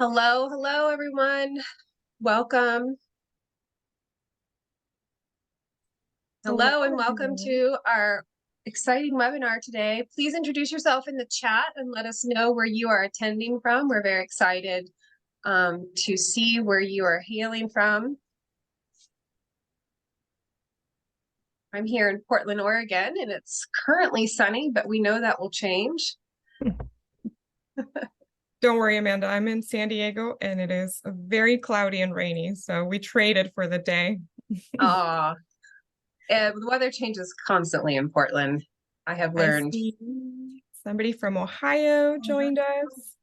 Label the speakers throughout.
Speaker 1: Hello, hello, everyone. Welcome. Hello, and welcome to our exciting webinar today. Please introduce yourself in the chat and let us know where you are attending from. We're very excited to see where you are hailing from. I'm here in Portland, Oregon, and it's currently sunny, but we know that will change.
Speaker 2: Don't worry, Amanda. I'm in San Diego and it is very cloudy and rainy. So we traded for the day.
Speaker 1: The weather changes constantly in Portland. I have learned.
Speaker 2: I see somebody from Ohio joined us.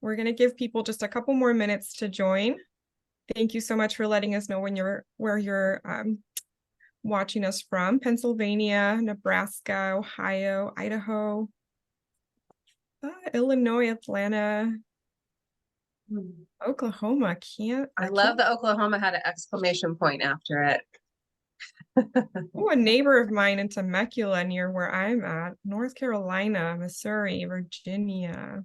Speaker 2: We're going to give people just a couple more minutes to join. Thank you so much for letting us know where you're watching us from. Pennsylvania, Nebraska, Ohio, Idaho, Illinois, Atlanta, Oklahoma.
Speaker 1: I love that Oklahoma had an exclamation point after it.
Speaker 2: Oh, a neighbor of mine in Temecula near where I'm at. North Carolina, Missouri, Virginia.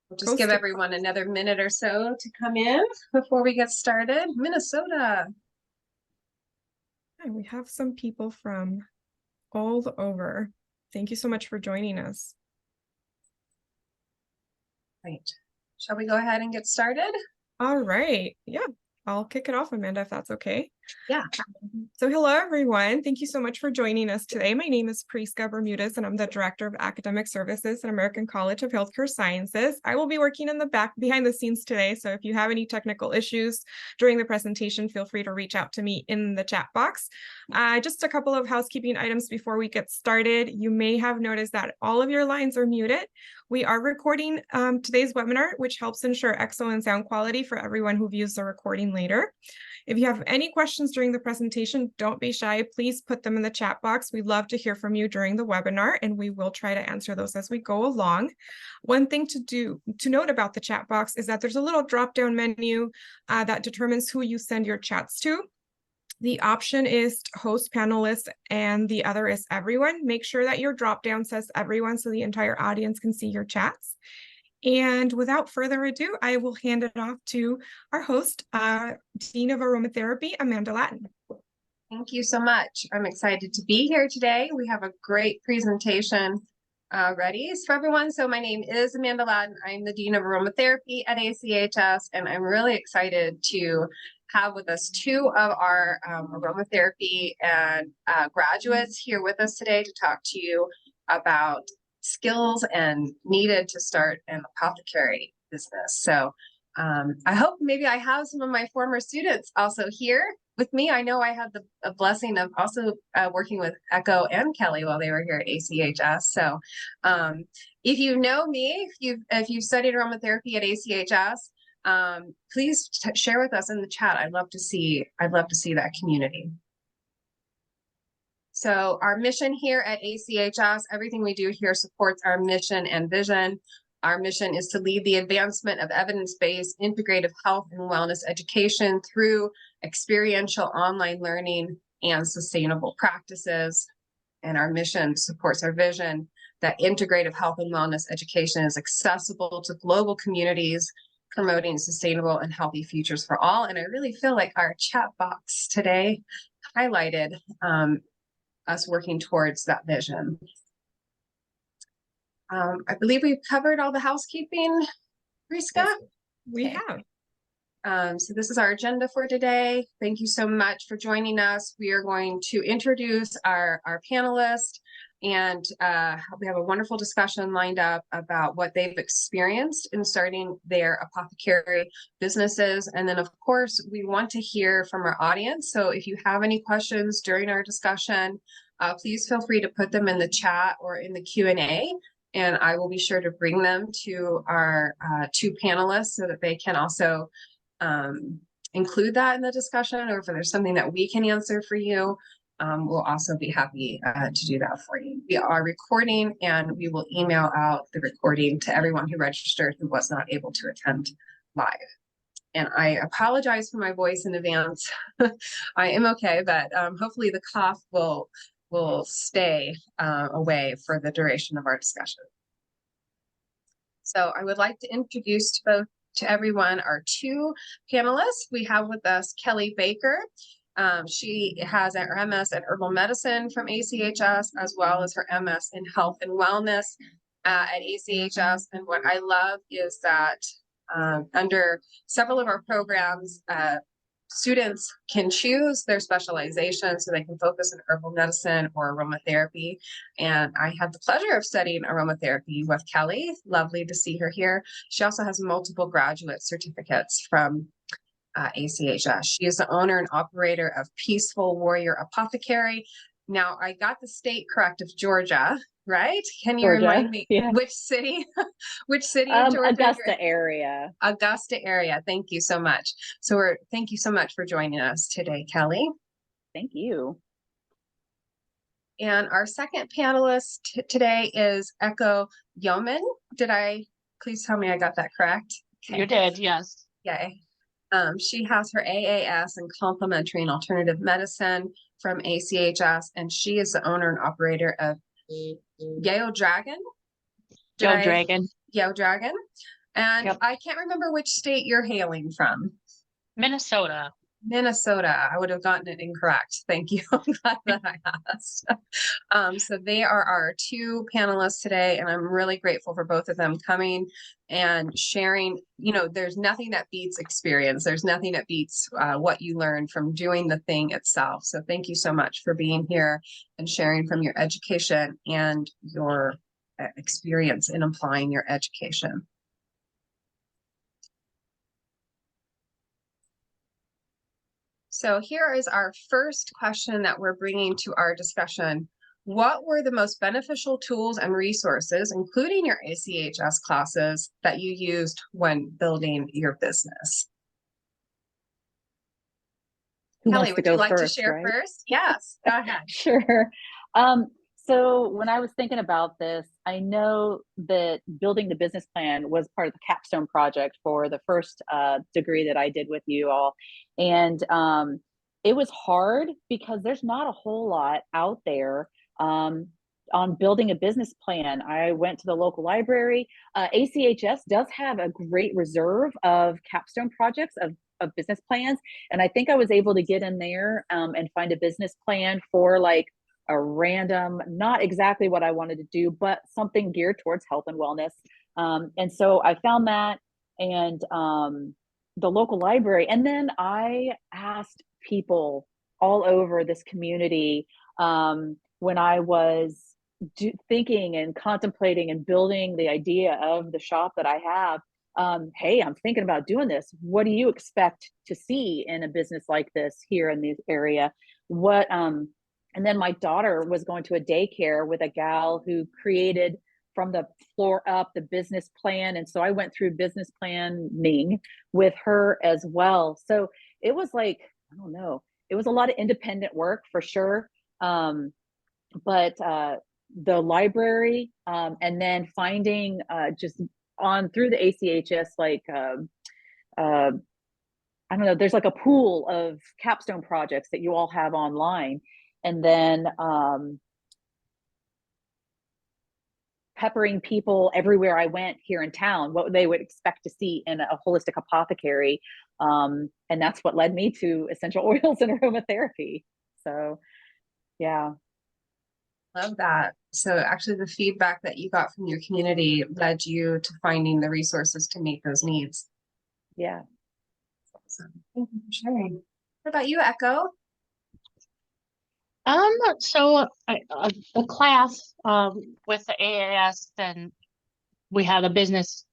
Speaker 1: We'll just give everyone another minute or so to come in before we get started. Minnesota.
Speaker 2: And we have some people from all over. Thank you so much for joining us.
Speaker 1: Right. Shall we go ahead and get started?
Speaker 2: All right. Yeah, I'll kick it off, Amanda, if that's okay.
Speaker 1: Yeah.
Speaker 2: So hello, everyone. Thank you so much for joining us today. My name is Priska Bermudez, and I'm the Director of Academic Services at American College of Healthcare Sciences. I will be working in the behind the scenes today. So if you have any technical issues during the presentation, feel free to reach out to me in the chat box. Just a couple of housekeeping items before we get started. You may have noticed that all of your lines are muted. We are recording today's webinar, which helps ensure excellent sound quality for everyone who views the recording later. If you have any questions during the presentation, don't be shy. Please put them in the chat box. We'd love to hear from you during the webinar, and we will try to answer those as we go along. One thing to note about the chat box is that there's a little drop-down menu that determines who you send your chats to. The option is host, panelists, and the other is everyone. Make sure that your drop-down says everyone so the entire audience can see your chats. And without further ado, I will hand it off to our host, Dean of Aromatherapy, Amanda Lattin.
Speaker 1: Thank you so much. I'm excited to be here today. We have a great presentation ready for everyone. So my name is Amanda Lattin. I'm the Dean of Aromatherapy at ACHS, and I'm really excited to have with us two of our aromatherapy and graduates here with us today to talk to you about skills and needed to start an apothecary business. So I hope maybe I have some of my former students also here with me. I know I had the blessing of also working with Echo and Kelly while they were here at ACHS. So if you know me, if you've studied aromatherapy at ACHS, please share with us in the chat. I'd love to see that community. So our mission here at ACHS, everything we do here supports our mission and vision. Our mission is to lead the advancement of evidence-based integrative health and wellness education through experiential online learning and sustainable practices. And our mission supports our vision that integrative health and wellness education is accessible to global communities, promoting sustainable and healthy futures for all. And I really feel like our chat box today highlighted us working towards that vision. I believe we've covered all the housekeeping, Priska?
Speaker 2: Yes, we have.
Speaker 1: So this is our agenda for today. Thank you so much for joining us. We are going to introduce our panelists, and we have a wonderful discussion lined up about what they've experienced in starting their apothecary businesses. And then, of course, we want to hear from our audience. So if you have any questions during our discussion, please feel free to put them in the chat or in the Q&A, and I will be sure to bring them to our two panelists so that they can also include that in the discussion, or if there's something that we can answer for you, we'll also be happy to do that for you. We are recording, and we will email out the recording to everyone who registered who was not able to attend live. And I apologize for my voice in advance. I am okay, but hopefully the cough will will stay away for the duration of our discussion. So I would like to introduce to everyone our two panelists. We have with us Kelly Baker. She has her MS in herbal medicine from ACHS, as well as her MS in health and wellness at ACHS. And what I love is that under several of our programs, students can choose their specialization, so they can focus on herbal medicine or aromatherapy. And I had the pleasure of studying aromatherapy with Kelly. Lovely to see her here. She also has multiple graduate certificates from ACHS. She is the owner and operator of Peaceful Warrior Apothecary. Now, I got the state correct of Georgia, right? Can you remind me which city? Which city in Georgia?
Speaker 3: Augusta area.
Speaker 1: Augusta area. Thank you so much. Thank you so much for joining us today, Kelly.
Speaker 3: Thank you.
Speaker 1: And our second panelist today is Echo Yeoman. Please tell me I got that correct?
Speaker 4: Okay. You did, yes.
Speaker 1: Yay. She has her AAS in complementary and alternative medicine from ACHS, and she is the owner and operator of Yale Dragon. Yale Dragon. And yep. I can't remember which state you're hailing from.
Speaker 4: Minnesota.
Speaker 1: I would have gotten it incorrect. Thank you. I'm glad that I asked. So they are our two panelists today, and I'm really grateful for both of them coming and sharing. You know, there's nothing that beats experience. There's nothing that beats what you learn from doing the thing itself. So thank you so much for being here and sharing from your education and your experience in applying your education. So here is our first question that we're bringing to our discussion. What were the most beneficial tools and resources, including your ACHS classes, that you used when building your business? Kelly, would you like to share first? Yes, go ahead.
Speaker 3: Sure. So when I was thinking about this, I know that building the business plan was part of the capstone project for the first degree that I did with you all. And it was hard because there's not a whole lot out there on building a business plan. I went to the local library. ACHS does have a great reserve of capstone projects of business plans. And I think I was able to get in there and find a business plan for like a random, not exactly what I wanted to do, but something geared towards health and wellness. And so I found that and the local library. And then I asked people all over this community when I was thinking and contemplating and building the idea of the shop that I have. Hey, I'm thinking about doing this. What do you expect to see in a business like this here in this area? And then my daughter was going to a daycare with a gal who created from the floor up the business plan. And so I went through business planning with her as well. So it was like, I don't know, it was a lot of independent work for sure. But the library and then finding just on through the ACHS, like, I don't know, there's like a pool of capstone projects that you all have online. And then peppering people everywhere I went here in town, what they would expect to see in a holistic apothecary. And that's what led me to essential oils and aromatherapy. So, yeah.
Speaker 1: Love that. So actually the feedback that you got from your community led you to finding the resources to meet those needs.
Speaker 3: Yeah.
Speaker 1: Awesome. Thank you for sharing. What about you, Echo?
Speaker 4: So the class with the AAS, then we had a business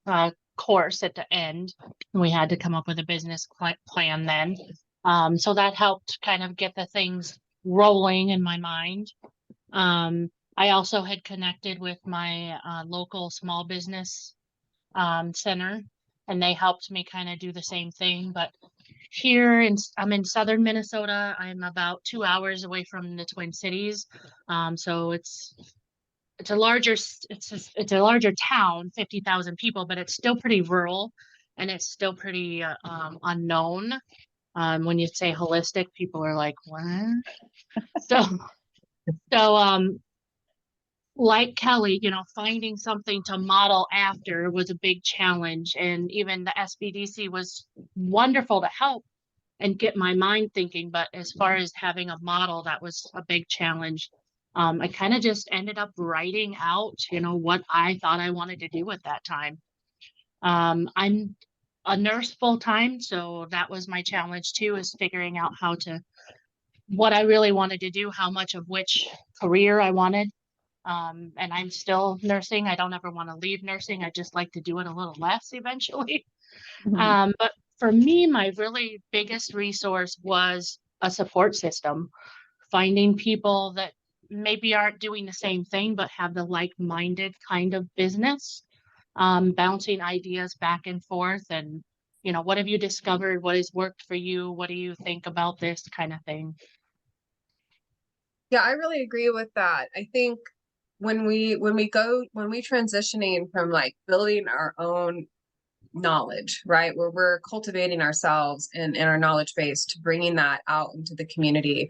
Speaker 4: course at the end, and we had to come up with a business plan then. So that helped kind of get the things rolling in my mind. I also had connected with my local small business center, and they helped me kind of do the same thing. But here I'm in southern Minnesota. I'm about 2 hours away from the Twin Cities. So it's a larger town, 50,000 people, but it's still pretty rural and it's still pretty unknown. When you say holistic, people are like, what? So So, like Kelly, finding something to model after was a big challenge. And even the SBDC was wonderful to help and get my mind thinking. But as far as having a model, that was a big challenge. I kind of just ended up writing out, what I thought I wanted to do at that time. I'm a nurse full time, so that was my challenge too, is figuring out what I really wanted to do, how much of which career I wanted. And I'm still nursing. I don't ever want to leave nursing. I just like to do it a little less eventually. But for me, my really biggest resource was a support system, finding people that maybe aren't doing the same thing, but have the like-minded kind of business, bouncing ideas back and forth. And, what have you discovered? What has worked for you? What do you think about this kind of thing?
Speaker 1: Yeah, I really agree with that. I think when we transitioning from like building our own knowledge, right, where we're cultivating ourselves and our knowledge base to bringing that out into the community,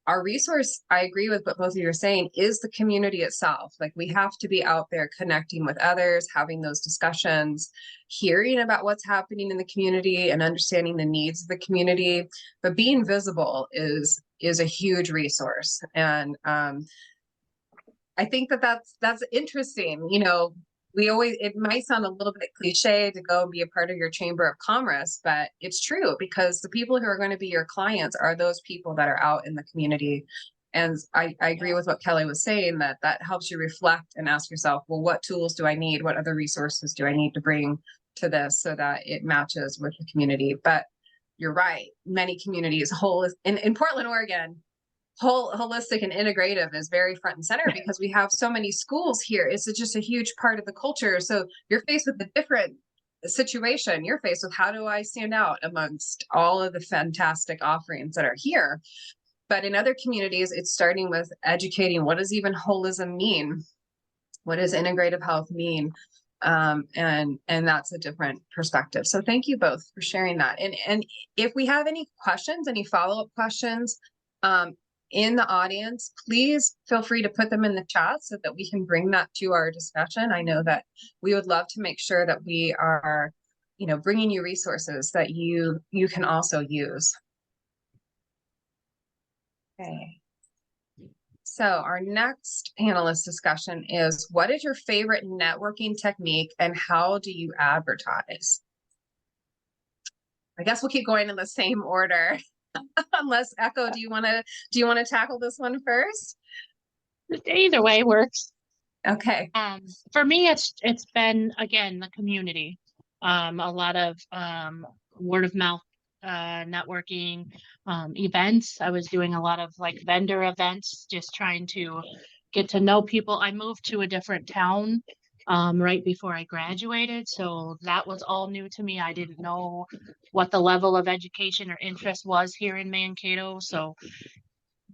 Speaker 1: our resource, I agree with what both of you are saying, is the community itself. Like, we have to be out there connecting with others, having those discussions, hearing about what's happening in the community and understanding the needs of the community. But being visible is a huge resource. And I think that's interesting. It might sound a little bit cliche to go be a part of your chamber of commerce, but it's true, because the people who are going to be your clients are those people that are out in the community. And I agree with what Kelly was saying, that helps you reflect and ask yourself, well, what tools do I need? What other resources do I need to bring to this so that it matches with the community? But you're right. Many communities, in Portland, Oregon, holistic and integrative is very front and center, because we have so many schools here. It's just a huge part of the culture. So you're faced with a different situation. You're faced with, how do I stand out amongst all of the fantastic offerings that are here? But in other communities, it's starting with educating, what does even holism mean? What does integrative health mean? And that's a different perspective. So thank you both for sharing that. And if we have any questions, any follow-up questions, in the audience, please feel free to put them in the chat so that we can bring that to our discussion. I know that we would love to make sure that we are, bringing you resources that you can also use. Okay. So our next panelist discussion is, what is your favorite networking technique and how do you advertise? I guess we'll keep going in the same order. Unless Echo, do you want to tackle this one first?
Speaker 4: Either way works.
Speaker 1: Okay.
Speaker 4: For me, it's been, again, the community. A lot of word of mouth networking, events. I was doing a lot of like vendor events, just trying to get to know people. I moved to a different town right before I graduated, so that was all new to me. I didn't know what the level of education or interest was here in Mankato, so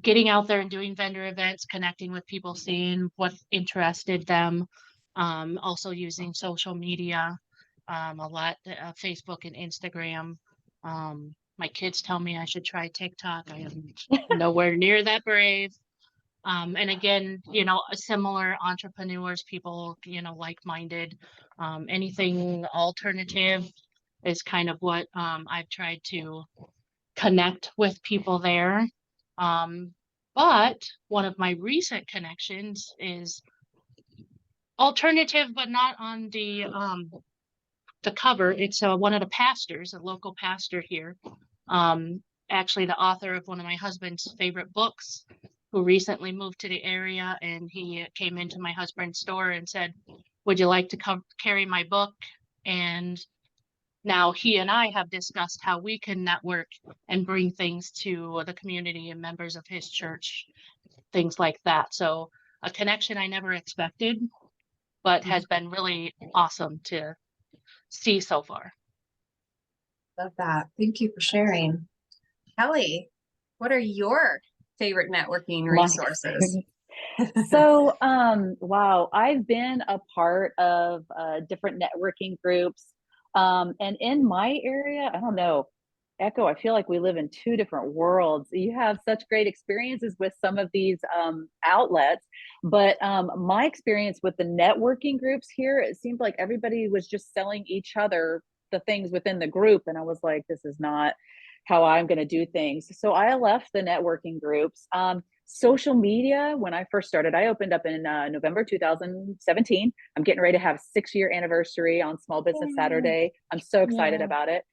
Speaker 4: getting out there and doing vendor events, connecting with people, seeing what interested them, also using social media, a lot, Facebook and Instagram. My kids tell me I should try TikTok. I am nowhere near that brave. And again, similar entrepreneurs, people, like-minded, anything alternative is kind of what I've tried to connect with people there. But one of my recent connections is alternative, but not on the cover. It's one of the pastors, a local pastor here. Actually the author of one of my husband's favorite books, who recently moved to the area, and he came into my husband's store and said, would you like to carry my book? And now he and I have discussed how we can network and bring things to the community and members of his church, things like that. So a connection I never expected, but has been really awesome to see so far.
Speaker 1: Love that. Thank you for sharing. Kelly, what are your favorite networking resources?
Speaker 3: So, wow, I've been a part of different networking groups. And in my area, I don't know, echo, I feel like we live in two different worlds. You have such great experiences with some of these outlets, but my experience with the networking groups here, it seemed like everybody was just selling each other the things within the group. And I was like, this is not how I'm going to do things. So I left the networking groups. Social media, when I first started, I opened up in November 2017. I'm getting ready to have 6-year anniversary on Small Business Saturday. I'm so excited about it.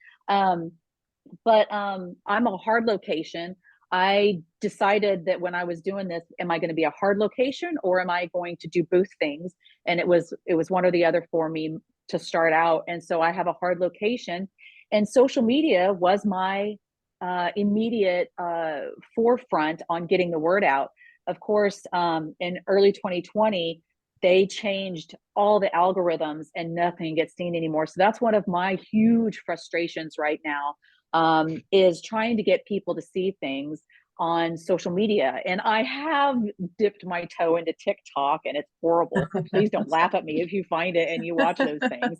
Speaker 3: But I'm a hard location. I decided that when I was doing this, am I going to be a hard location or am I going to do both things? And it was one or the other for me to start out. And so I have a hard location, and social media was my immediate forefront on getting the word out. Of course, in early 2020, they changed all the algorithms and nothing gets seen anymore. So that's one of my huge frustrations right now, is trying to get people to see things on social media. And I have dipped my toe into TikTok, and it's horrible. Please don't laugh at me if you find it and you watch those things.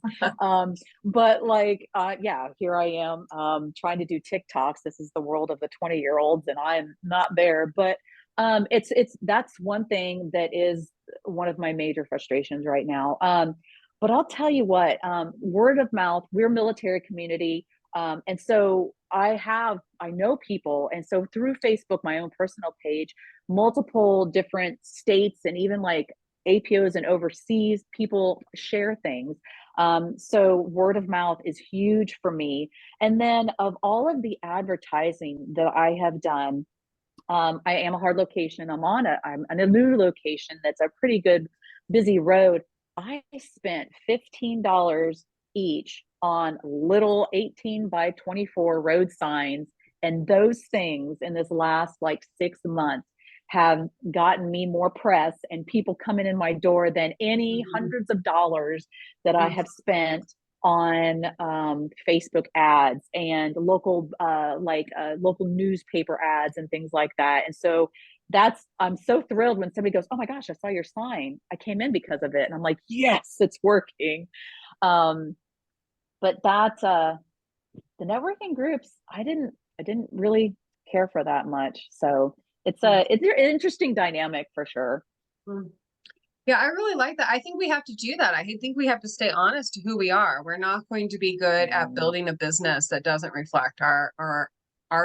Speaker 3: But like, yeah, here I am trying to do TikToks. This is the world of the 20-year-olds, and I'm not there. But that's one thing that is one of my major frustrations right now. But I'll tell you what, word of mouth, we're a military community. And so I know people. And so through Facebook, my own personal page, multiple different states and even like APOs and overseas people share things. So word of mouth is huge for me. And then of all of the advertising that I have done, I am a hard location. I'm on a new location that's a pretty good, busy road. I spent $15 each on little 18 by 24 road signs. And those things in this last like 6 months have gotten me more press and people coming in my door than any hundreds of dollars that I have spent on Facebook ads and local local newspaper ads and things like that. And so I'm so thrilled when somebody goes, oh my gosh, I saw your sign. I came in because of it. And I'm like, yes, it's working. But the networking groups, I didn't really care for that much. So it's an interesting dynamic for sure.
Speaker 1: Yeah, I really like that. I think we have to do that. I think we have to stay honest to who we are. We're not going to be good at building a business that doesn't reflect our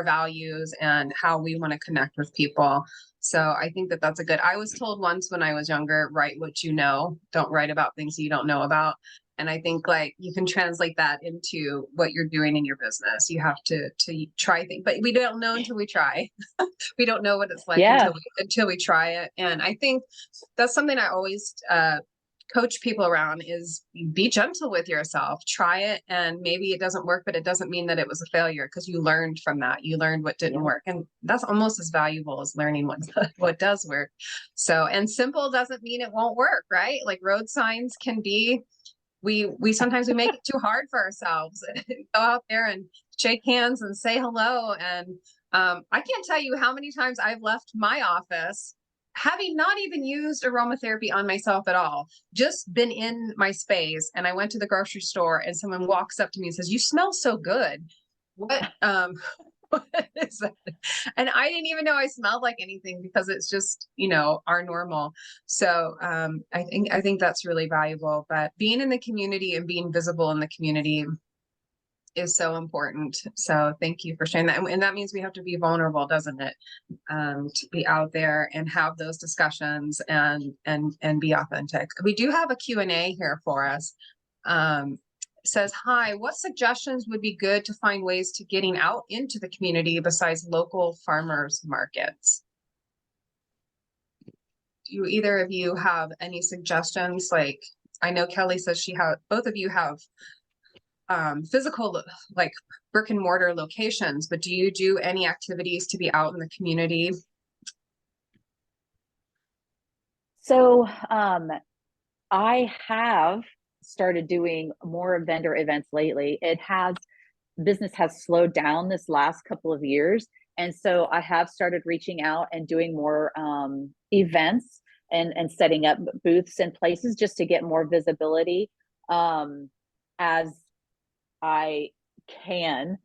Speaker 1: values and how we want to connect with people. So I think that that's a good. I was told once when I was younger, write what you know, don't write about things you don't know about. And I think like you can translate that into what you're doing in your business. You have to try things, but we don't know until we try. We don't know what it's like until we try it. And I think that's something I always coach people around is be gentle with yourself. Try it, and maybe it doesn't work, but it doesn't mean that it was a failure because you learned from that. You learned what didn't work, and that's almost as valuable as learning what does work. So, and simple doesn't mean it won't work, right? Like road signs can be. We sometimes we make it too hard for ourselves. Go out there and shake hands and say hello. And I can't tell you how many times I've left my office having not even used aromatherapy on myself at all, just been in my space. And I went to the grocery store and someone walks up to me and says, "You smell so good." What what is that? And I didn't even know I smelled like anything because it's just, our normal. So I think that's really valuable. But being in the community and being visible in the community is so important. So thank you for sharing that. And that means we have to be vulnerable, doesn't it? To be out there and have those discussions and be authentic. We do have a Q&A here for us. Says, hi, what suggestions would be good to find ways to getting out into the community besides local farmers markets? Do either of you have any suggestions? Like, I know Kelly says both of you have physical, like brick and mortar locations, but do you do any activities to be out in the community?
Speaker 3: So I have started doing more vendor events lately. Business has slowed down this last couple of years. And so I have started reaching out and doing more events and setting up booths and places just to get more visibility as I can.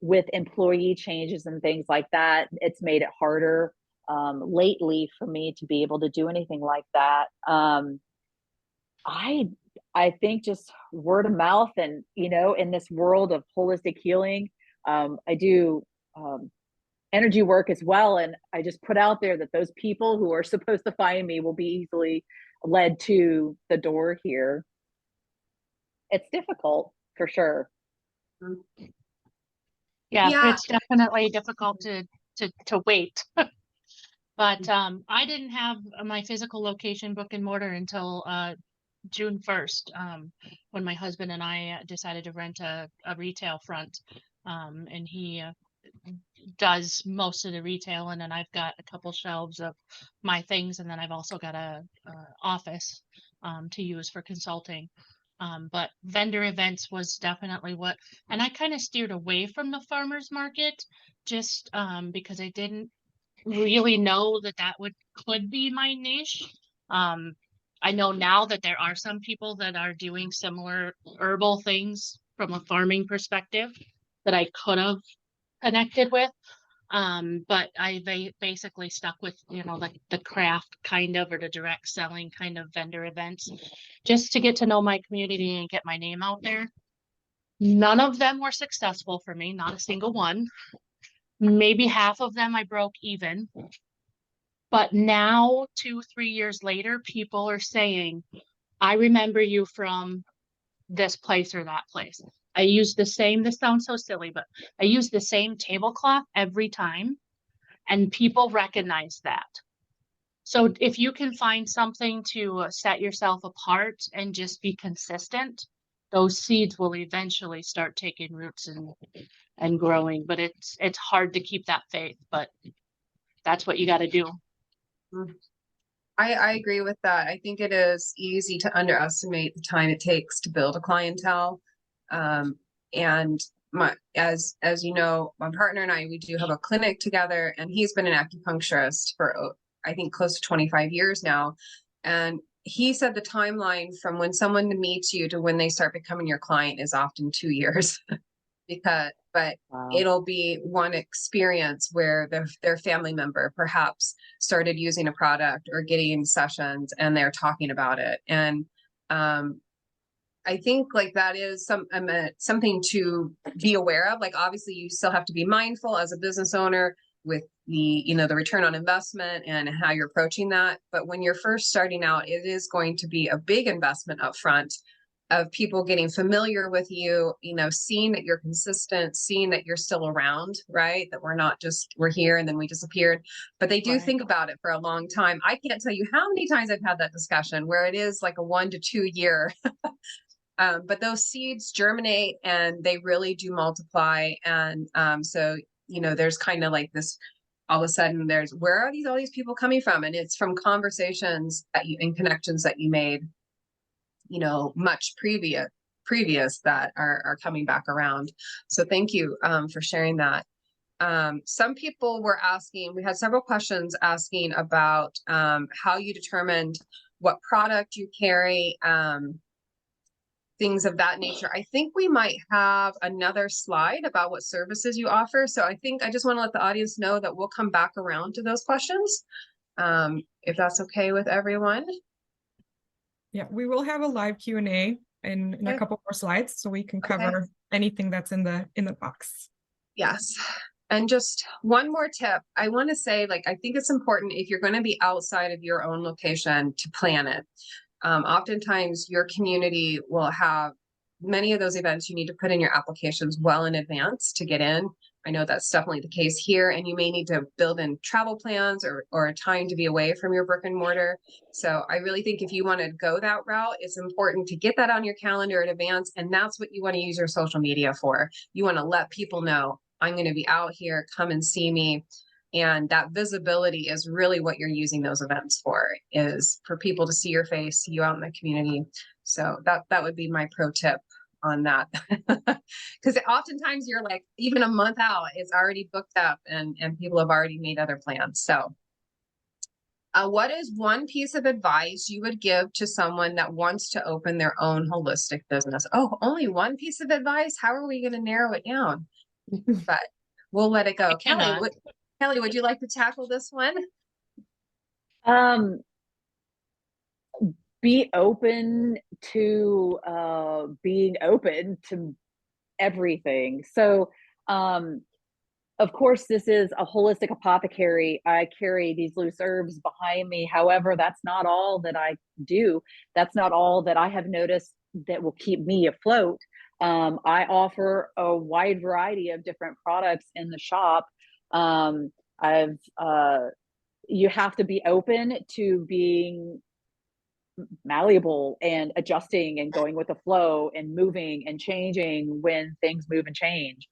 Speaker 3: with employee changes and things like that, it's made it harder lately for me to be able to do anything like that. I think just word of mouth, and in this world of holistic healing, I do energy work as well, and I just put out there that those people who are supposed to find me will be easily led to the door here. It's difficult for sure.
Speaker 4: Yeah, it's definitely difficult to wait. But I didn't have my physical location book and mortar until June 1st, when my husband and I decided to rent a retail front, and he does most of the retail, and then I've got a couple shelves of my things, and then I've also got a office to use for consulting. But vendor events was definitely and I kind of steered away from the farmers market just because I didn't really know that could be my niche. I know now that there are some people that are doing similar herbal things from a farming perspective that I could have connected with. But I basically stuck with, the craft kind of, or the direct selling kind of vendor events, just to get to know my community and get my name out there. None of them were successful for me, not a single one. Maybe half of them I broke even. But now, 2-3 years later, people are saying, I remember you from this place or that place. I use the same, this sounds so silly, but I use the same tablecloth every time, and people recognize that. So if you can find something to set yourself apart and just be consistent, those seeds will eventually start taking roots and growing. But it's hard to keep that faith, but that's what you got to do.
Speaker 1: I agree with that. I think it is easy to underestimate the time it takes to build a clientele. And as you know, my partner and I, we do have a clinic together, and he's been an acupuncturist for, I think, close to 25 years now. And he said the timeline from when someone meets you to when they start becoming your client is often 2 years. But
Speaker 3: Wow.
Speaker 1: it'll be one experience where their family member perhaps started using a product or getting sessions, and they're talking about it. And I think like that is something to be aware of. Like, obviously you still have to be mindful as a business owner with the return on investment and how you're approaching that. But when you're first starting out, it is going to be a big investment up front of people getting familiar with you, seeing that you're consistent, seeing that you're still around, right? That we're here and then we disappeared, but they do
Speaker 4: Right.
Speaker 1: think about it for a long time. I can't tell you how many times I've had that discussion where it is like a 1 to 2 year, but those seeds germinate and they really do multiply. And so, there's kind of like this, all of a sudden where are all these people coming from? And it's from conversations and connections that you made, much previous that are coming back around. So thank you for sharing that. Some people were asking, we had several questions asking about how you determined what product you carry, things of that nature. I think we might have another slide about what services you offer. So I think I just want to let the audience know that we'll come back around to those questions, if that's okay with everyone.
Speaker 2: Yeah, we will have a live Q&A in a couple more slides, so we can cover anything that's in the box.
Speaker 1: Yes. And just one more tip. I want to say, I think it's important, if you're going to be outside of your own location, to plan it. Oftentimes your community will have many of those events you need to put in your applications well in advance to get in. I know that's definitely the case here, and you may need to build in travel plans or a time to be away from your brick and mortar. So I really think if you want to go that route, it's important to get that on your calendar in advance. And that's what you want to use your social media for. You want to let people know, I'm going to be out here, come and see me. And that visibility is really what you're using those events for, is for people to see your face, see you out in the community. So that would be my pro tip on that. Because oftentimes you're like, even a month out, it's already booked up and people have already made other plans. So what is one piece of advice you would give to someone that wants to open their own holistic business? Oh, only one piece of advice? How are we going to narrow it down? but we'll let it go.
Speaker 4: I cannot.
Speaker 1: Kelly, would you like to tackle this one?
Speaker 3: Be open to being open to everything. So, of course, this is a holistic apothecary. I carry these loose herbs behind me. However, that's not all that I do. That's not all that I have noticed that will keep me afloat. I offer a wide variety of different products in the shop. You have to be open to being malleable and adjusting and going with the flow and moving and changing when things move and change.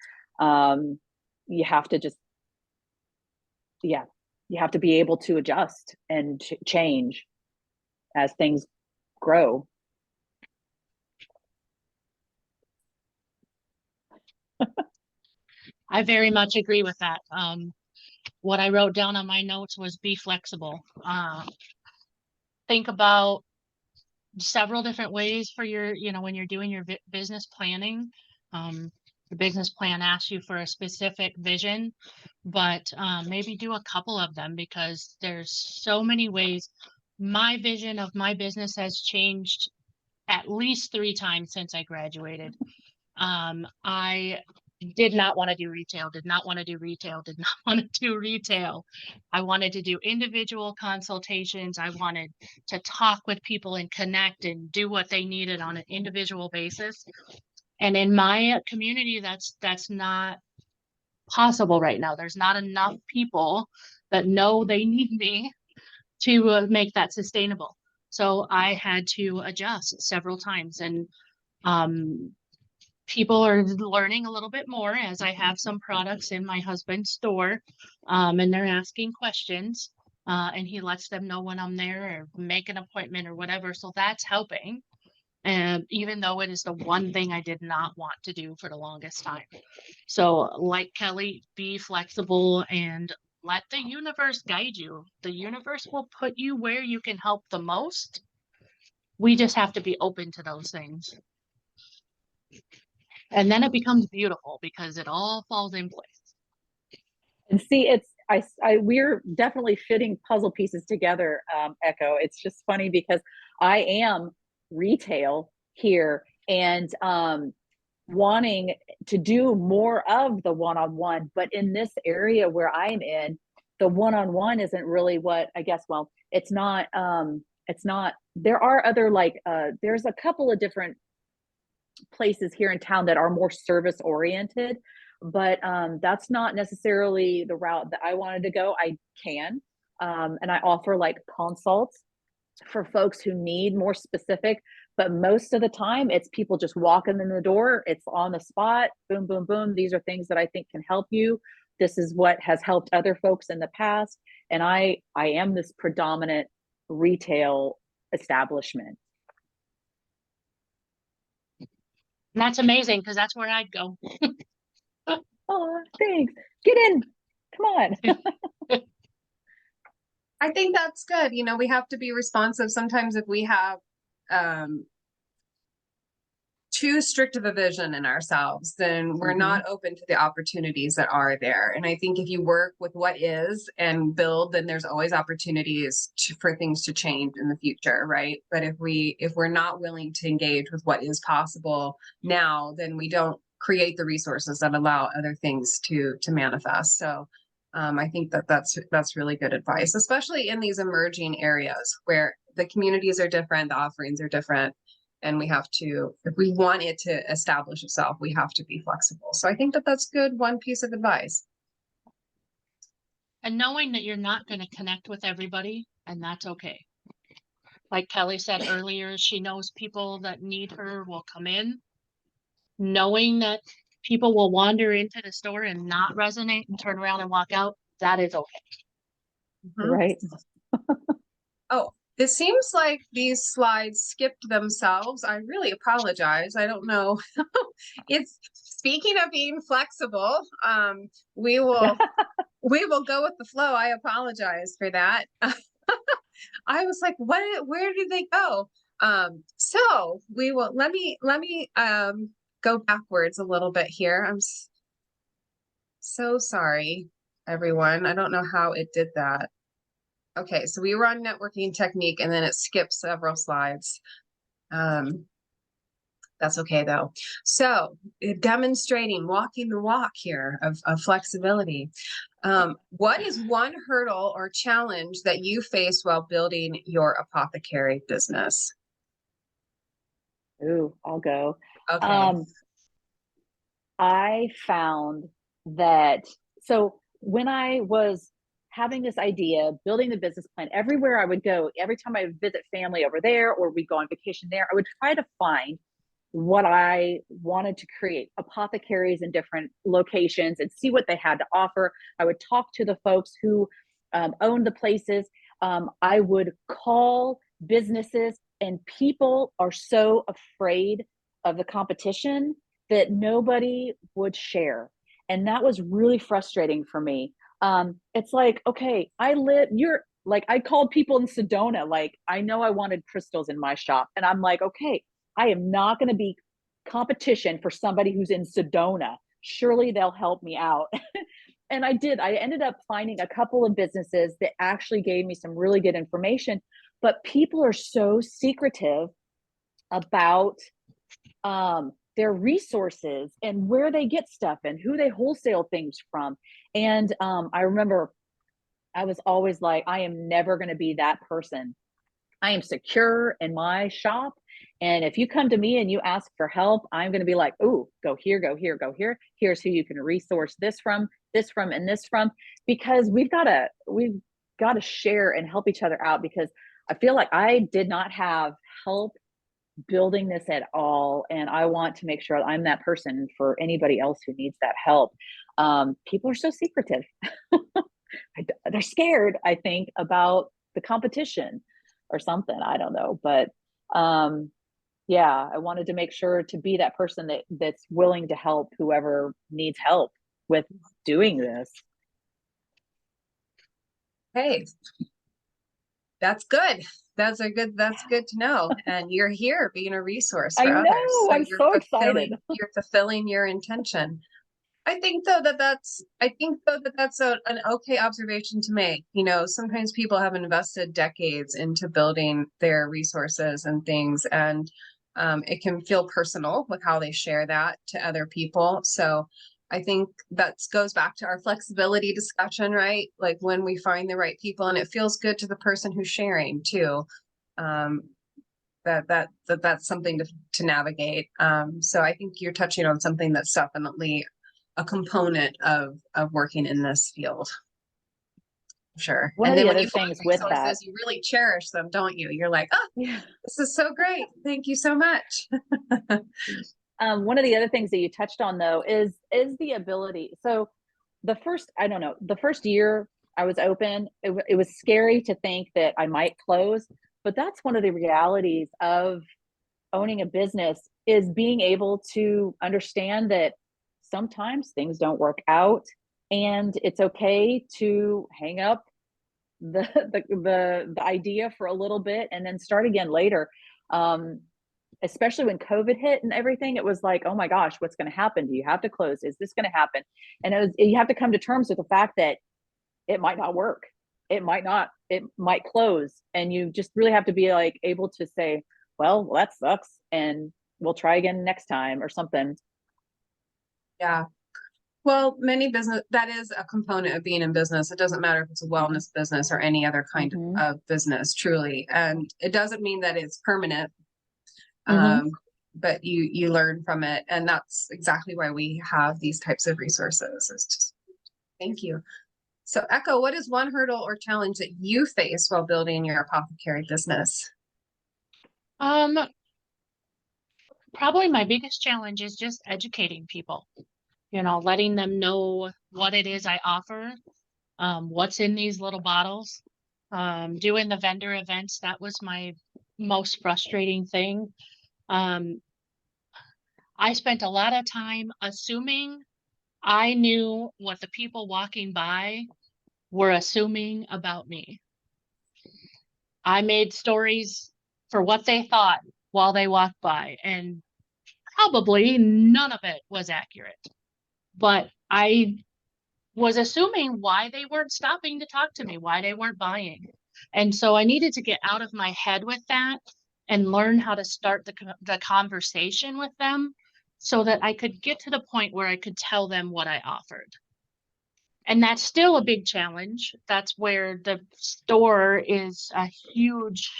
Speaker 3: You have to just, you have to be able to adjust and change as things grow.
Speaker 4: I very much agree with that. What I wrote down on my notes was be flexible. Think about several different ways for your, when you're doing your business planning. The business plan asks you for a specific vision, but maybe do a couple of them, because there's so many ways. My vision of my business has changed at least 3 times since I graduated. I did not want to do retail, did not want to do retail. I wanted to do individual consultations. I wanted to talk with people and connect and do what they needed on an individual basis. And in my community, that's not possible right now. There's not enough people that know they need me to make that sustainable. So I had to adjust several times, and people are learning a little bit more as I have some products in my husband's store, and they're asking questions, and he lets them know when I'm there or make an appointment or whatever. So that's helping. And even though it is the one thing I did not want to do for the longest time. So like Kelly, be flexible and let the universe guide you. The universe will put you where you can help the most. We just have to be open to those things. And then it becomes beautiful because it all falls in place.
Speaker 3: And see, we're definitely fitting puzzle pieces together, Echo. It's just funny because I am retail here and wanting to do more of the one-on-one, but in this area where I'm in, the one-on-one isn't really what I guess, well, it's not, there are other there's a couple of different places here in town that are more service oriented, but that's not necessarily the route that I wanted to go. I can, and I offer consults for folks who need more specific, but most of the time it's people just walking in the door. It's on the spot, boom, boom, boom. These are things that I think can help you. This is what has helped other folks in the past. And I am this predominant retail establishment.
Speaker 4: And that's amazing, because that's where I'd go.
Speaker 3: Oh, thanks. Get in. Come on.
Speaker 1: I think that's good. We have to be responsive. Sometimes if we have too strict of a vision in ourselves, then we're not open to the opportunities that are there. And I think if you work with what is and build, then there's always opportunities for things to change in the future, right? But if we're not willing to engage with what is possible now, then we don't create the resources that allow other things to manifest. So I think that's really good advice, especially in these emerging areas where the communities are different, the offerings are different, and we have to, if we want it to establish itself, we have to be flexible. So I think that's good, one piece of advice.
Speaker 4: And knowing that you're not going to connect with everybody, and that's okay. Like Kelly said earlier, she knows people that need her will come in. Knowing that people will wander into the store and not resonate and turn around and walk out, that is okay.
Speaker 3: Right.
Speaker 1: Oh, it seems like these slides skipped themselves. I really apologize. I don't know. It's speaking of being flexible. We will go with the flow. I apologize for that. I was like, where did they go? So we will, let me go backwards a little bit here. So sorry, everyone. I don't know how it did that. Okay, so we were on networking technique and then it skipped several slides. That's okay though. So demonstrating, walking the walk here of flexibility. What is one hurdle or challenge that you face while building your apothecary business?
Speaker 3: Ooh, I'll go.
Speaker 1: Okay.
Speaker 3: I found that, so when I was having this idea, building the business plan, everywhere I would go, every time I would visit family over there or we go on vacation there, I would try to find what I wanted to create, apothecaries in different locations, and see what they had to offer. I would talk to the folks who owned the places. I would call businesses, and people are so afraid of the competition that nobody would share. And that was really frustrating for me. It's like, okay, I called people in Sedona, like, I know I wanted crystals in my shop. And I'm like, okay, I am not going to be competition for somebody who's in Sedona. Surely they'll help me out. And I did. I ended up finding a couple of businesses that actually gave me some really good information. But people are so secretive about their resources and where they get stuff and who they wholesale things from. And I remember I was always like, I am never going to be that person. I am secure in my shop. And if you come to me and you ask for help, I'm going to be like, oh, go here, go here, go here. Here's who you can resource this from, and this from, because we've got to share and help each other out, because I feel like I did not have help building this at all. And I want to make sure I'm that person for anybody else who needs that help. People are so secretive. They're scared, I think, about the competition or something. I don't know. But yeah, I wanted to make sure to be that person that's willing to help whoever needs help with doing this.
Speaker 1: Hey, that's good. That's good to know. And you're here being a resource for
Speaker 3: I
Speaker 1: others.
Speaker 3: know, I'm
Speaker 1: you're
Speaker 3: so excited.
Speaker 1: You're fulfilling your intention. I think though that's an okay observation to make. You know, sometimes people have invested decades into building their resources and things, and it can feel personal with how they share that to other people. So I think that goes back to our flexibility discussion, right? Like when we find the right people and it feels good to the person who's sharing too. That's something to navigate. So I think you're touching on something that's definitely a component of working in this field. Sure.
Speaker 3: One
Speaker 1: And
Speaker 3: of
Speaker 1: then
Speaker 3: the
Speaker 1: when
Speaker 3: other
Speaker 1: you find
Speaker 3: things with that,
Speaker 1: resources, you really cherish them, don't you? You're like, oh,
Speaker 3: yeah.
Speaker 1: this is so great. Thank you so much.
Speaker 3: One of the other things that you touched on though is the ability. So the first year I was open, it was scary to think that I might close, but that's one of the realities of owning a business, is being able to understand that sometimes things don't work out, and it's okay to hang up the idea for a little bit and then start again later. Especially when COVID hit and everything, it was like, oh my gosh, what's going to happen? Do you have to close? Is this going to happen? And you have to come to terms with the fact that it might not work. It might close. And you just really have to be like able to say, well, that sucks, and we'll try again next time or something.
Speaker 1: Yeah. Well, that is a component of being in business. It doesn't matter if it's a wellness business or any other kind of business, truly. And it doesn't mean that it's permanent. But you learn from it. And that's exactly why we have these types of resources. It's just, thank you. So Echo, what is one hurdle or challenge that you face while building your apothecary business?
Speaker 4: Probably my biggest challenge is just educating people, letting them know what it is I offer, what's in these little bottles, doing the vendor events. That was my most frustrating thing. I spent a lot of time assuming I knew what the people walking by were assuming about me. I made stories for what they thought while they walked by, and probably none of it was accurate. But I was assuming why they weren't stopping to talk to me, why they weren't buying. And so I needed to get out of my head with that and learn how to start the conversation with them so that I could get to the point where I could tell them what I offered. And that's still a big challenge. That's where the store is a huge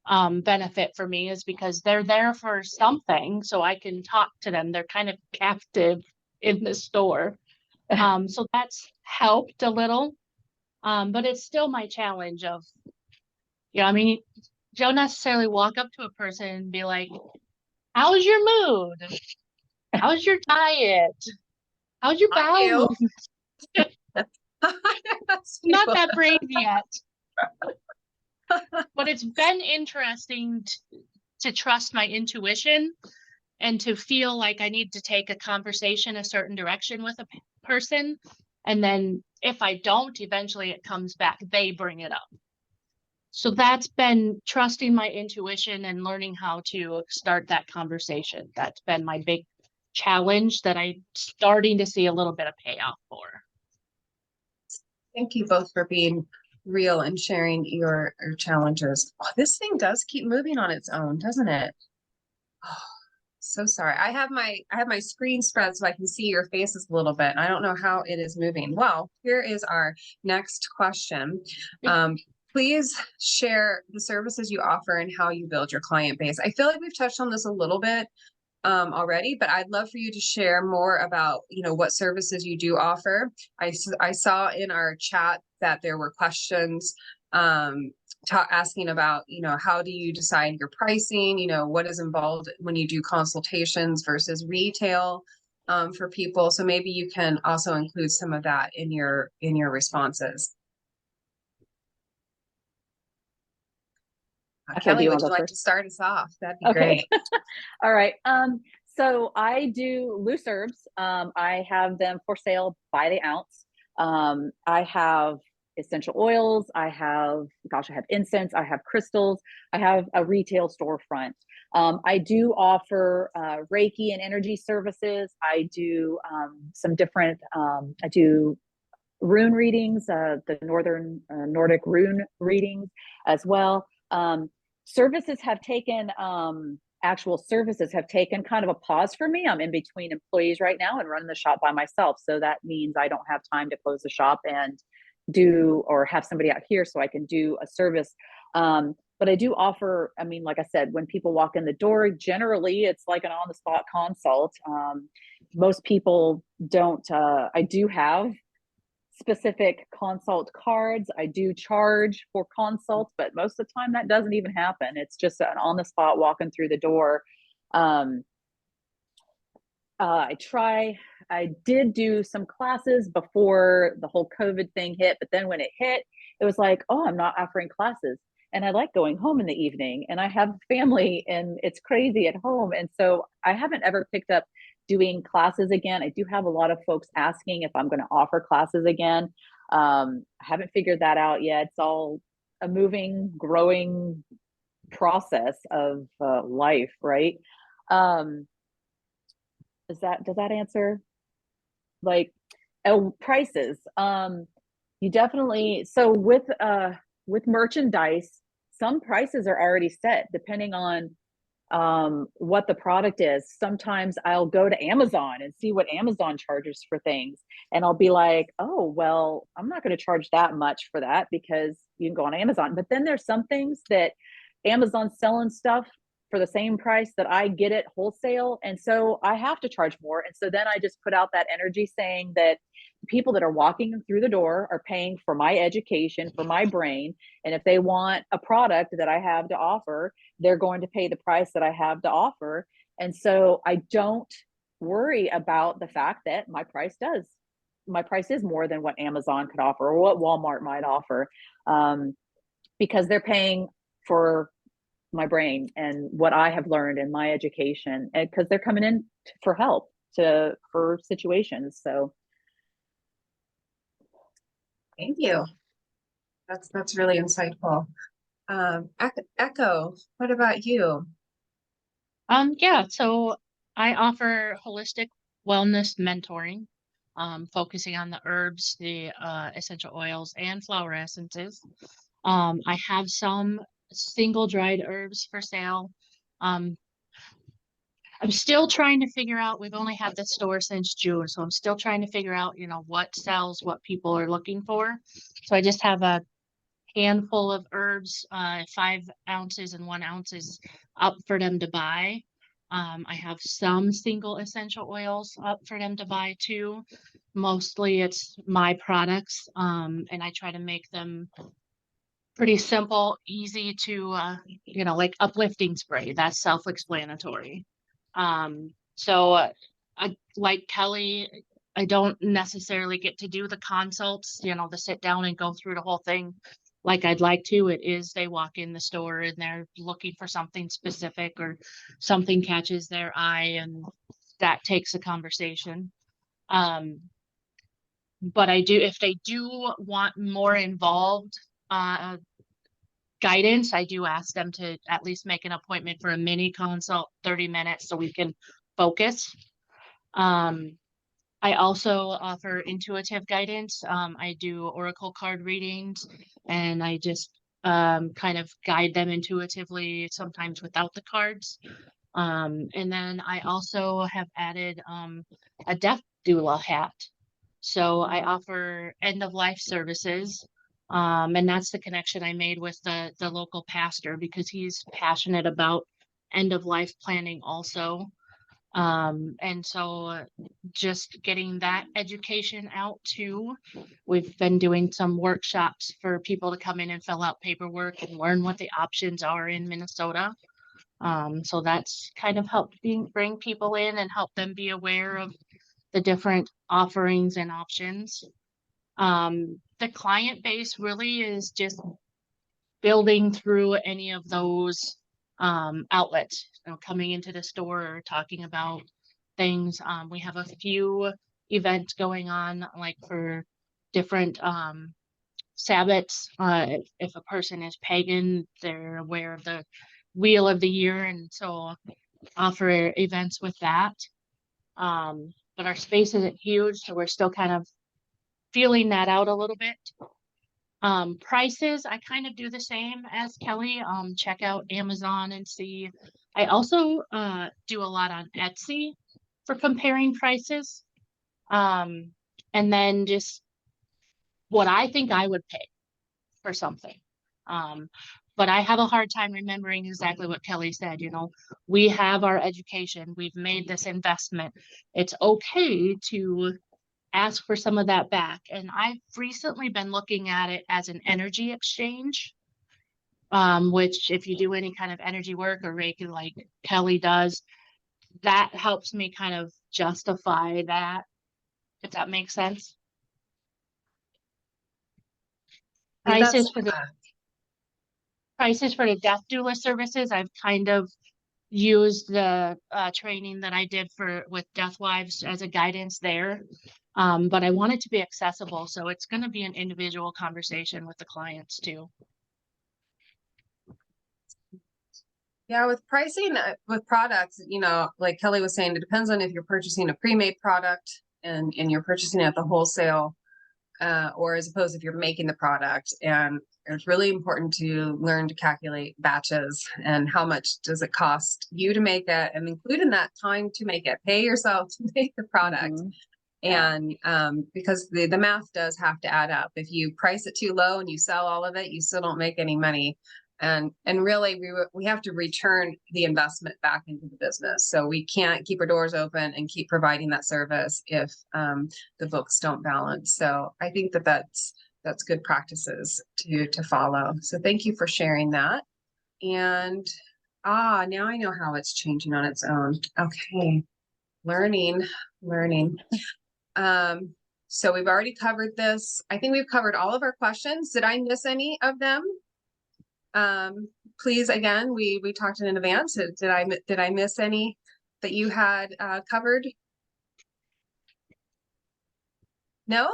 Speaker 4: benefit for me, is because they're there for something, so I can talk to them. They're kind of captive in the store. So that's helped a little. But it's still my challenge of, I mean, you don't necessarily walk up to a person and be like, how's your mood? How's your diet? How's your
Speaker 1: I
Speaker 4: bowel?
Speaker 1: do.
Speaker 4: Not that brave yet. But it's been interesting to trust my intuition and to feel like I need to take a conversation a certain direction with a person. And then if I don't, eventually it comes back, they bring it up. So that's been trusting my intuition and learning how to start that conversation. That's been my big challenge that I'm starting to see a little bit of payoff for.
Speaker 1: Thank you both for being real and sharing your challenges. Oh, this thing does keep moving on its own, doesn't it? Oh, so sorry. I have my screen spread so I can see your faces a little bit. I don't know how it is moving. Well, here is our next question. Please share the services you offer and how you build your client base. I feel like we've touched on this a little bit already, but I'd love for you to share more about, what services you do offer. I saw in our chat that there were questions asking about, how do you decide your pricing? What is involved when you do consultations versus retail for people. So maybe you can also include some of that in your responses. Kelly, would you like to start us off? That'd be great.
Speaker 3: All right. So I do loose herbs. I have them for sale by the ounce. I have essential oils. I have incense. I have crystals. I have a retail storefront. I do offer Reiki and energy services. I do some different, I do rune readings, the Northern Nordic rune readings as well. Actual services have taken kind of a pause for me. I'm in between employees right now and running the shop by myself. So that means I don't have time to close the shop and have somebody out here so I can do a service. But I do offer, like I said, when people walk in the door, generally it's like an on-the-spot consult. Most people don't, I do have specific consult cards. I do charge for consults, but most of the time that doesn't even happen. It's just an on the spot walking through the door. I did do some classes before the whole COVID thing hit, but then when it hit, it was like, oh, I'm not offering classes. And I like going home in the evening, and I have family and it's crazy at home. And so I haven't ever picked up doing classes again. I do have a lot of folks asking if I'm going to offer classes again. I haven't figured that out yet. It's all a moving, growing process of life, right? Does that answer? Like, prices. You definitely, so with merchandise, some prices are already set depending on what the product is. Sometimes I'll go to Amazon and see what Amazon charges for things. And I'll be like, oh, well, I'm not going to charge that much for that because you can go on Amazon. But then there's some things that Amazon's selling stuff for the same price that I get it wholesale. And so I have to charge more. And so then I just put out that energy saying that people that are walking through the door are paying for my education, for my brain. And if they want a product that I have to offer, they're going to pay the price that I have to offer. And so I don't worry about the fact that my price is more than what Amazon could offer or what Walmart might offer, because they're paying for my brain and what I have learned in my education, and because they're coming in for help for situations. So
Speaker 1: thank you. That's really insightful. Echo, what about you?
Speaker 4: Yeah, so I offer holistic wellness mentoring. focusing on the herbs, the essential oils, and flower essences. I have some single dried herbs for sale. I'm still trying to figure out, we've only had this store since June, so I'm still trying to figure out, what sells, what people are looking for. So I just have a handful of herbs, 5 ounces and 1 ounce is up for them to buy. I have some single essential oils up for them to buy too. Mostly it's my products, and I try to make them pretty simple, easy to, like uplifting spray. That's self-explanatory. So I, like Kelly, I don't necessarily get to do the consults, to sit down and go through the whole thing like I'd like to. It is, they walk in the store and they're looking for something specific or something catches their eye, and that takes a conversation. But if they do want more involved guidance, I do ask them to at least make an appointment for a mini consult, 30 minutes, so we can focus. I also offer intuitive guidance. I do oracle card readings, and I just kind of guide them intuitively, sometimes without the cards. And then I also have added a death doula hat. So I offer end of life services. And that's the connection I made with the local pastor, because he's passionate about end of life planning also. And so just getting that education out too. We've been doing some workshops for people to come in and fill out paperwork and learn what the options are in Minnesota. So that's kind of helped bring people in and help them be aware of the different offerings and options. The client base really is just building through any of those outlets, coming into the store or talking about things. We have a few events going on, like for different Sabbats. If a person is pagan, they're aware of the wheel of the year, and so offer events with that. But our space isn't huge, so we're still kind of feeling that out a little bit. Prices, I kind of do the same as Kelly. Check out Amazon and see. I also do a lot on Etsy for comparing prices. And then just what I think I would pay for something. But I have a hard time remembering exactly what Kelly said. We have our education, we've made this investment. It's okay to ask for some of that back. And I've recently been looking at it as an energy exchange, which if you do any kind of energy work or Reiki like Kelly does, that helps me kind of justify that, if that makes sense. Prices for the death doula services, I've kind of used the training that I did with Death Wives as a guidance there. But I want it to be accessible, so it's going to be an individual conversation with the clients too.
Speaker 1: Yeah, with pricing with products, like Kelly was saying, it depends on if you're purchasing a pre-made product and you're purchasing it at the wholesale, or as opposed if you're making the product. And it's really important to learn to calculate batches and how much does it cost you to make it, and include in that time to make it. Pay yourself to make the product. Mm-hmm. And because the math does have to add up. If you price it too low and you sell all of it, you still don't make any money. And really we have to return the investment back into the business. So we can't keep our doors open and keep providing that service if the books don't balance. So I think that's good practices to follow. So thank you for sharing that. And now I know how it's changing on its own. Okay. Learning. So we've already covered this. I think we've covered all of our questions. Did I miss any of them? Please, again, we talked in advance. Did I miss any that you had covered? No?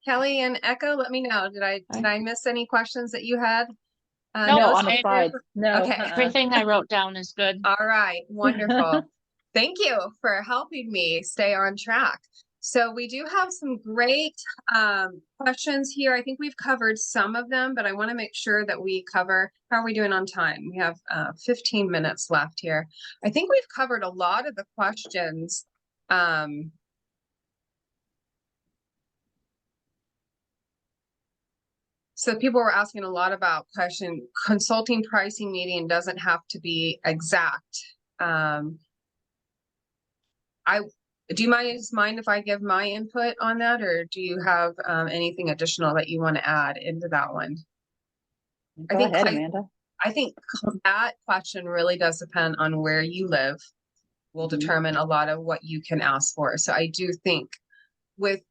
Speaker 1: Kelly and Echo, let me know. Did I miss any questions that you had?
Speaker 3: No, on the slides. No.
Speaker 1: Okay.
Speaker 4: Everything I wrote down is good.
Speaker 1: All right. Wonderful. Thank you for helping me stay on track. So we do have some great questions here. I think we've covered some of them, but I want to make sure that we cover, how are we doing on time? We have 15 minutes left here. I think we've covered a lot of the questions. So people were asking a lot about consulting pricing meeting doesn't have to be exact. Do you mind if I give my input on that, or do you have anything additional that you want to add into that one?
Speaker 3: Go ahead, Amanda.
Speaker 1: I think that question really does depend on where you live, will determine a lot of what you can ask for. So I do think with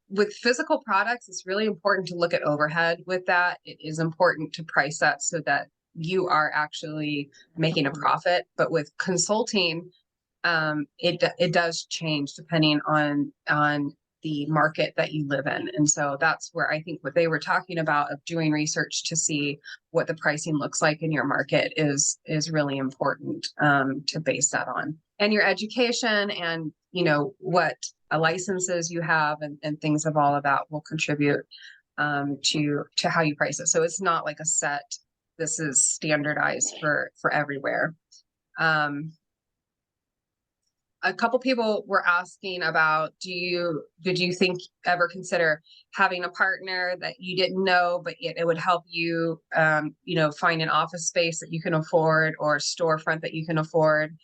Speaker 1: physical products, it's really important to look at overhead with that. It is important to price that so that you are actually making a profit. But with consulting, it does change depending on the market that you live in. And so that's where I think what they were talking about of doing research to see what the pricing looks like in your market is really important to base that on. And your education and, you know, what licenses you have and things of all of that will contribute to how you price it. So it's not like a set, this is standardized for everywhere. A couple people were asking about, did you ever consider having a partner that you didn't know, but it would help you, you know, find an office space that you can afford or a storefront that you can afford?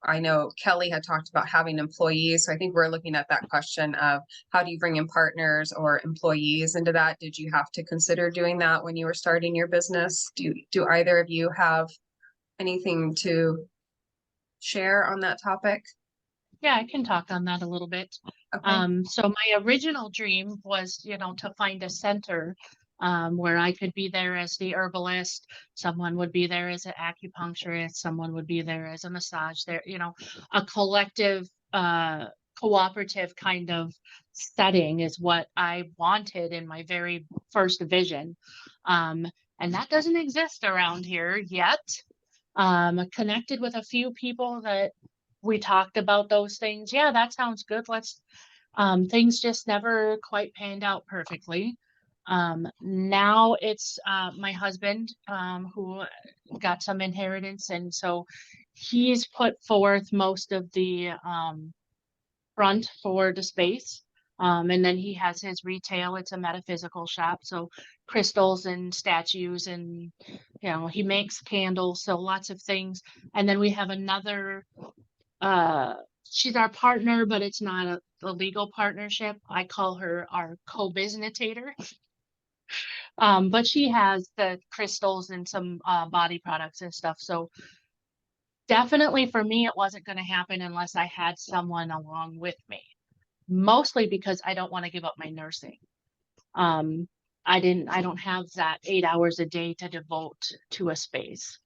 Speaker 1: I know Kelly had talked about having employees. So I think we're looking at that question of how do you bring in partners or employees into that? Did you have to consider doing that when you were starting your business? Do either of you have anything to share on that topic?
Speaker 4: Yeah, I can talk on that a little bit.
Speaker 1: Okay.
Speaker 4: So my original dream was, you know, to find a center where I could be there as the herbalist, someone would be there as an acupuncturist, someone would be there as a massage there, you know, a collective, cooperative kind of setting is what I wanted in my very first vision. And that doesn't exist around here yet. Connected with a few people that we talked about those things. Yeah, that sounds good. Let's, things just never quite panned out perfectly. Now it's my husband who got some inheritance, and so he's put forth most of the front for the space. And then he has his retail. It's a metaphysical shop, so crystals and statues, and you know, he makes candles, so lots of things. And then we have another, she's our partner, but it's not a legal partnership. I call her our co-businessator. But she has the crystals and some body products and stuff. So definitely for me, it wasn't going to happen unless I had someone along with me. Mostly because I don't want to give up my nursing. I don't have that 8 hours a day to devote to a space.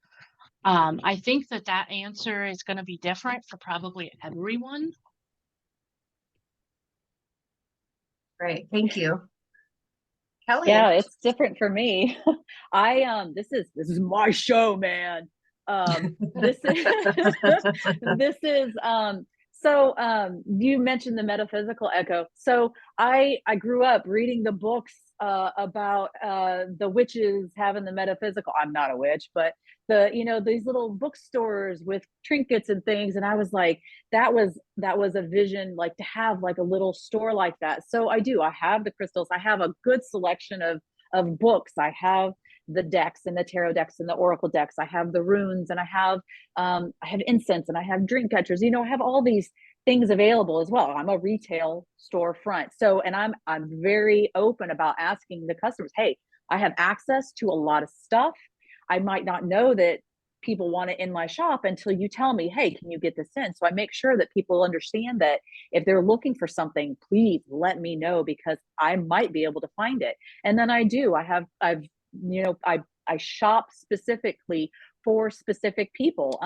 Speaker 4: I think that answer is going to be different for probably everyone.
Speaker 1: Great, thank you. Kelly.
Speaker 3: Yeah, it's different for me. This is my show, man. This is so you mentioned the metaphysical echo. So I grew up reading the books about the witches having the metaphysical. I'm not a witch, but these little bookstores with trinkets and things, and I was like, that was a vision, like to have like a little store like that. So I have the crystals. I have a good selection of books. I have the decks and the tarot decks and the oracle decks. I have the runes, and I have incense, and I have dream catchers. I have all these things available as well. I'm a retail storefront. So, and I'm very open about asking the customers, hey, I have access to a lot of stuff. I might not know that people want it in my shop until you tell me, hey, can you get this in? So I make sure that people understand that if they're looking for something, please let me know, because I might be able to find it. And then I shop specifically for specific people.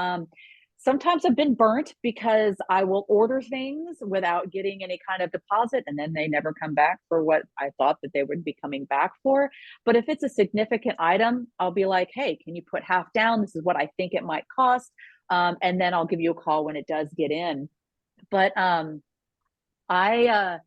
Speaker 3: Sometimes I've been burnt because I will order things without getting any kind of deposit, and then they never come back for what I thought that they would be coming back for. But if it's a significant item, I'll be like, hey, can you put half down? This is what I think it might cost. And then I'll give you a call when it does get in. But As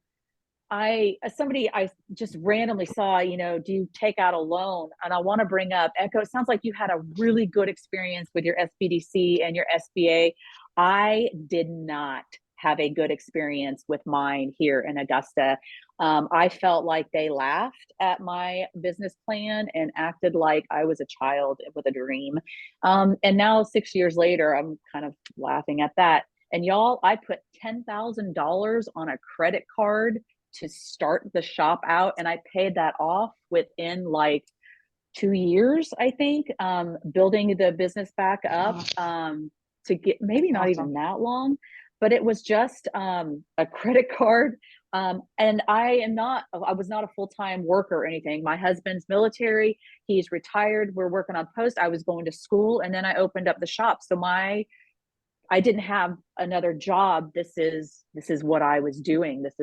Speaker 3: somebody I just randomly saw, do you take out a loan? And I want to bring up Echo. It sounds like you had a really good experience with your SBDC and your SBA. I did not have a good experience with mine here in Augusta. I felt like they laughed at my business plan and acted like I was a child with a dream. And now 6 years later, I'm kind of laughing at that. And y'all, I put $10,000 on a credit card to start the shop out, and I paid that off within like 2 years, I think, building the business back up, to get, maybe not even that long, but it was just a credit card. And I was not a full-time worker or anything. My husband's military, he's retired, we're working on post. I was going to school, and then I opened up the shop. So I didn't have another job. This is what I was doing. This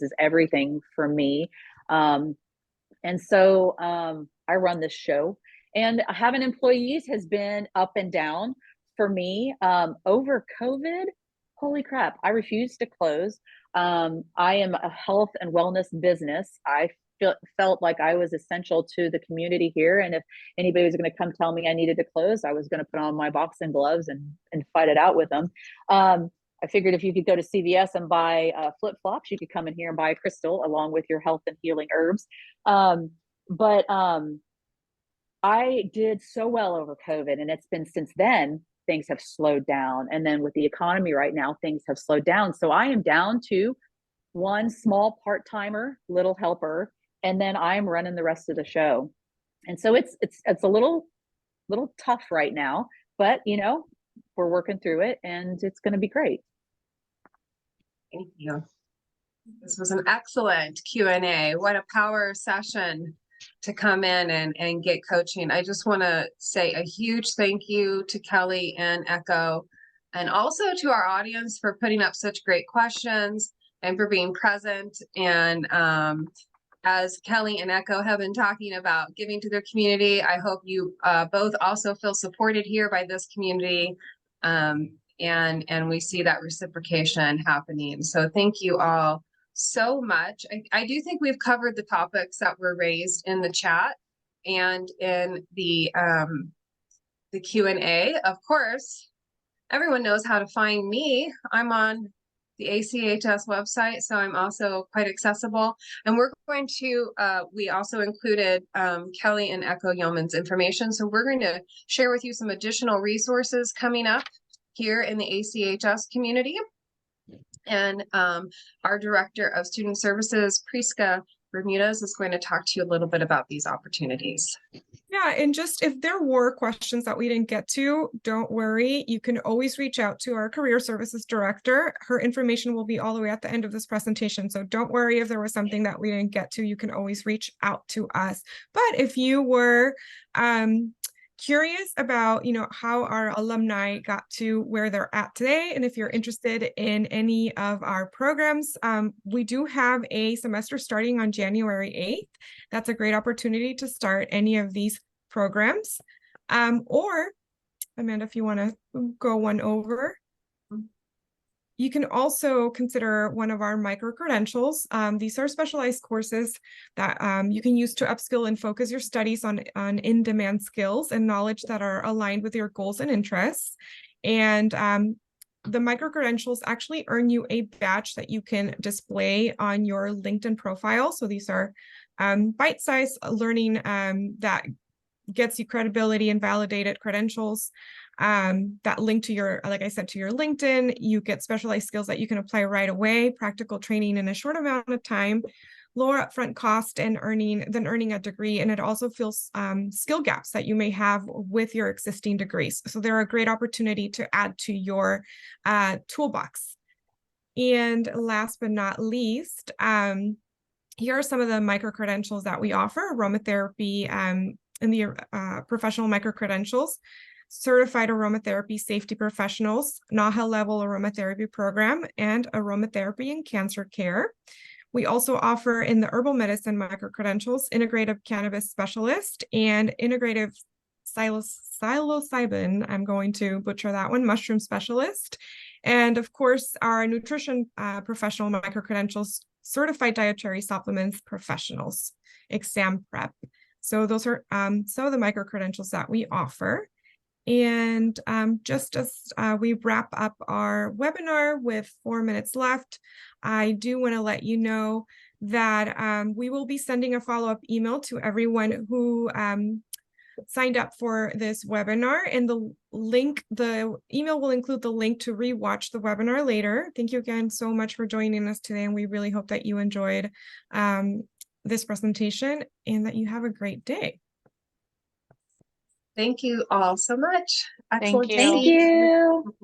Speaker 3: is everything for me. And so I run this show, and having employees has been up and down for me. Over COVID, holy crap, I refused to close. I am a health and wellness business. I felt like I was essential to the community here. And if anybody was going to come tell me I needed to close, I was going to put on my boxing gloves and fight it out with them. I figured if you could go to CVS and buy flip-flops, you could come in here and buy a crystal along with your health and healing herbs. But I did so well over COVID, and it's been since then, things have slowed down. And then with the economy right now, things have slowed down. So I am down to one small part-timer, little helper, and then I'm running the rest of the show. And so it's a little tough right now, but we're working through it, and it's going to be great.
Speaker 1: Thank you. This was an excellent Q&A. What a power session to come in and get coaching. I just want to say a huge thank you to Kelly and Echo, and also to our audience for putting up such great questions and for being present. And as Kelly and Echo have been talking about giving to their community, I hope you both also feel supported here by this community. And we see that reciprocation happening. So thank you all so much. I do think we've covered the topics that were raised in the chat and in the Q&A. Of course, everyone knows how to find me. I'm on the ACHS website, so I'm also quite accessible. And we're going to, we also included Kelly and Echo Yeoman's information. So we're going to share with you some additional resources coming up here in the ACHS community. And our Director of Student Services, Priska Bermudez, is going to talk to you a little bit about these opportunities.
Speaker 2: Yeah, and just if there were questions that we didn't get to, don't worry. You can always reach out to our Career Services Director. Her information will be all the way at the end of this presentation. So don't worry if there was something that we didn't get to, you can always reach out to us. But if you were curious about, how our alumni got to where they're at today, and if you're interested in any of our programs, we do have a semester starting on January 8th. That's a great opportunity to start any of these programs. Or Amanda, if you want to go one over. You can also consider one of our micro-credentials. These are specialized courses that you can use to upskill and focus your studies on in-demand skills and knowledge that are aligned with your goals and interests. And the micro-credentials actually earn you a badge that you can display on your LinkedIn profile. So these are bite-sized learning that gets you credibility and validated credentials that link to your, like I said, to your LinkedIn. You get specialized skills that you can apply right away, practical training in a short amount of time, lower upfront cost and earning a degree. And it also fills skill gaps that you may have with your existing degrees. So they're a great opportunity to add to your toolbox. And last but not least, here are some of the micro-credentials that we offer: aromatherapy in the professional micro-credentials, certified aromatherapy safety professionals, NAHA level aromatherapy program, and aromatherapy in cancer care. We also offer in the herbal medicine micro-credentials, integrative cannabis specialist and integrative psilocybin, I'm going to butcher that one, mushroom specialist, And of course, our nutrition professional micro-credentials, certified dietary supplements professionals, exam prep. So those are some of the micro-credentials that we offer. And just as we wrap up our webinar with 4 minutes left, I do want to let you know that we will be sending a follow-up email to everyone who signed up for this webinar, and the email will include the link to rewatch the webinar later. Thank you again so much for joining us today, and we really hope that you enjoyed this presentation and that you have a great day.
Speaker 1: Thank you all so much.
Speaker 4: Thank
Speaker 1: Excellent to
Speaker 4: you.
Speaker 3: Thank
Speaker 1: see
Speaker 3: you.